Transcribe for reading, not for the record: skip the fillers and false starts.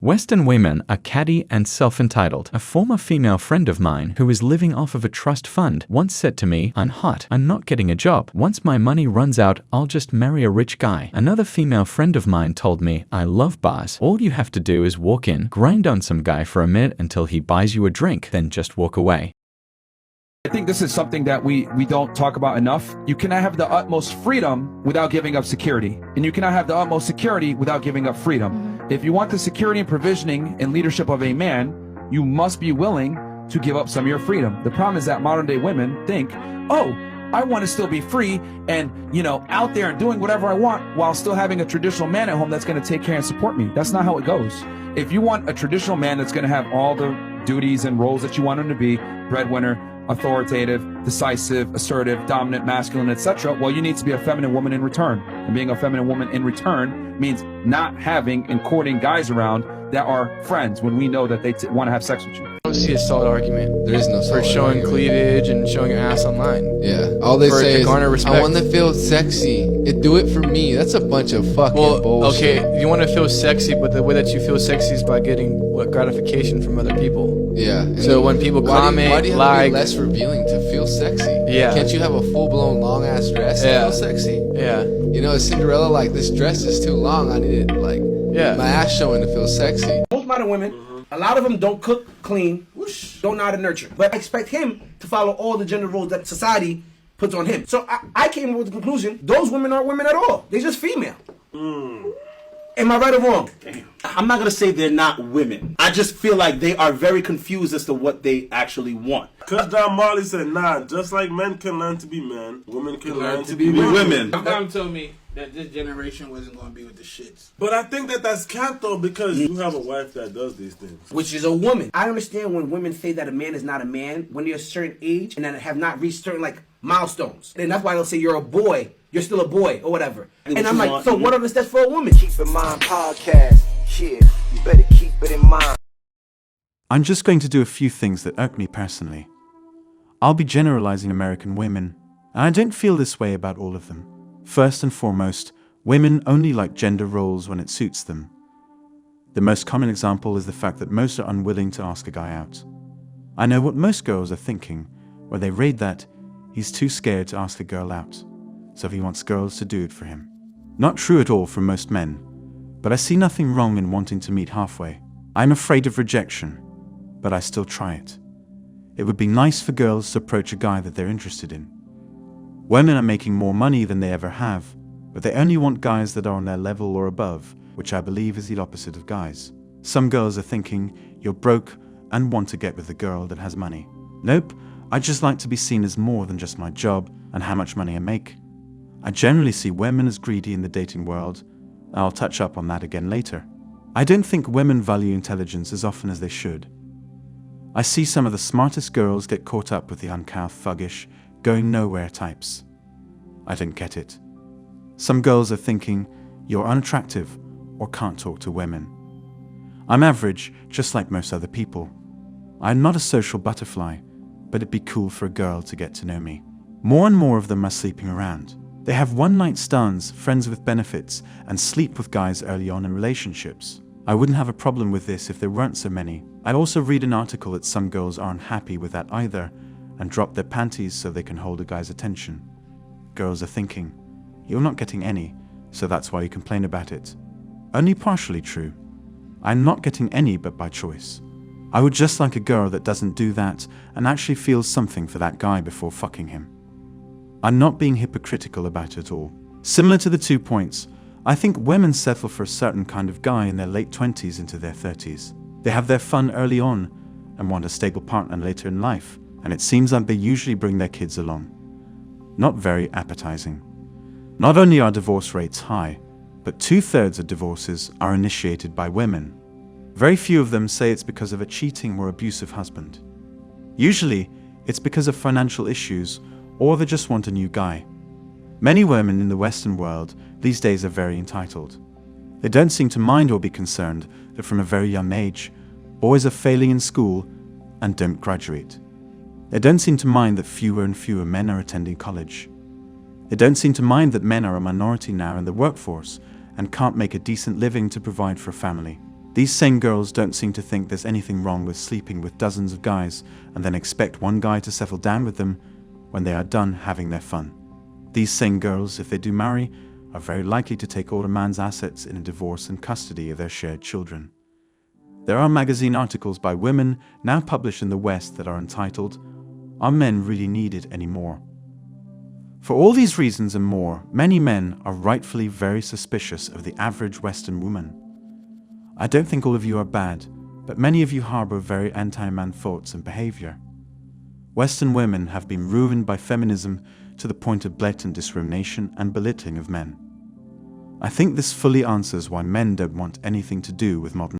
Western women are catty and self-entitled. A former female friend of mine who is living off of a trust fund once said to me, "I'm hot, I'm not getting a job. Once my money runs out, I'll just marry a rich guy." Another female friend of mine told me, "I love bars. All you have to do is walk in, grind on some guy for a minute until he buys you a drink, then just walk away." I think this is something that we don't talk about enough. You cannot have the utmost freedom without giving up security. And you cannot have the utmost security without giving up freedom. If you want the security and provisioning and leadership of a man, you must be willing to give up some of your freedom. The problem is that modern day women think, oh, I want to still be free and, out there and doing whatever I want while still having a traditional man at home that's going to take care and support me. That's not how it goes. If you want a traditional man that's going to have all the duties and roles that you want him to be, breadwinner, authoritative, decisive, assertive, dominant, masculine, etc. Well, you need to be a feminine woman in return. And being a feminine woman in return means not having and courting guys around that are friends when we know that they want to have sex with you. I don't see a solid argument. There is no solid for showing argument. cleavage and showing your ass online. Yeah, all they say is, respect. I want to feel sexy. Do it for me. That's a bunch of fucking bullshit. Okay, you want to feel sexy, but the way that you feel sexy is by getting gratification from other people. Yeah. So when people comment, why do you have to be less revealing to feel sexy? Yeah. Can't you have a full-blown long-ass dress to feel sexy? Yeah. Cinderella, like, this dress is too long. I need it, my ass showing to feel sexy. Most modern women, a lot of them don't cook, clean, don't know how to nurture. But I expect him to follow all the gender roles that society puts on him. So I came up with the conclusion, those women aren't women at all. They're just female. Am I right or wrong? I'm not going to say they're not women. I just feel like they are very confused as to what they actually want. Because John Marley said, nah, just like men can learn to be men, women can learn to be women. My mom told me that this generation wasn't going to be with the shits. But I think that's cap though, because you have a wife that does these things. Which is a woman. I understand when women say that a man is not a man when they're a certain age and then have not reached certain milestones. And that's why they'll say you're a boy. You're still a boy or whatever. And I'm like, so what are the steps for a woman? Keep in mind podcast. Yeah, you better keep it in mind. I'm just going to do a few things that irk me personally. I'll be generalizing American women, and I don't feel this way about all of them. First and foremost, women only like gender roles when it suits them. The most common example is the fact that most are unwilling to ask a guy out. I know what most girls are thinking, where they read that he's too scared to ask a girl out, so he wants girls to do it for him. Not true at all for most men, but I see nothing wrong in wanting to meet halfway. I'm afraid of rejection, but I still try it. It would be nice for girls to approach a guy that they're interested in. Women are making more money than they ever have, but they only want guys that are on their level or above, which I believe is the opposite of guys. Some girls are thinking, you're broke and want to get with a girl that has money. Nope, I just like to be seen as more than just my job and how much money I make. I generally see women as greedy in the dating world. I'll touch up on that again later. I don't think women value intelligence as often as they should. I see some of the smartest girls get caught up with the uncouth, thuggish, going nowhere types. I don't get it. Some girls are thinking, you're unattractive or can't talk to women. I'm average, just like most other people. I'm not a social butterfly, but it'd be cool for a girl to get to know me. More and more of them are sleeping around. They have one-night stands, friends with benefits, and sleep with guys early on in relationships. I wouldn't have a problem with this if there weren't so many. I also read an article that some girls aren't happy with that either, and drop their panties so they can hold a guy's attention. Girls are thinking, you're not getting any, so that's why you complain about it. Only partially true. I'm not getting any but by choice. I would just like a girl that doesn't do that and actually feels something for that guy before fucking him. I'm not being hypocritical about it all. Similar to the 2 points, I think women settle for a certain kind of guy in their late 20s into their 30s. They have their fun early on and want a stable partner later in life, and it seems that they usually bring their kids along. Not very appetizing. Not only are divorce rates high, but 2/3 of divorces are initiated by women. Very few of them say it's because of a cheating or abusive husband. Usually, it's because of financial issues or they just want a new guy. Many women in the Western world these days are very entitled. They don't seem to mind or be concerned that from a very young age, boys are failing in school and don't graduate. They don't seem to mind that fewer and fewer men are attending college. They don't seem to mind that men are a minority now in the workforce and can't make a decent living to provide for a family. These same girls don't seem to think there's anything wrong with sleeping with dozens of guys and then expect one guy to settle down with them when they are done having their fun. These same girls, if they do marry, are very likely to take all a man's assets in a divorce and custody of their shared children. There are magazine articles by women now published in the West that are entitled, "Are Men Really Needed Anymore?" For all these reasons and more, many men are rightfully very suspicious of the average Western woman. I don't think all of you are bad, but many of you harbor very anti-man thoughts and behavior. Western women have been ruined by feminism to the point of blatant discrimination and belittling of men. I think this fully answers why men don't want anything to do with modern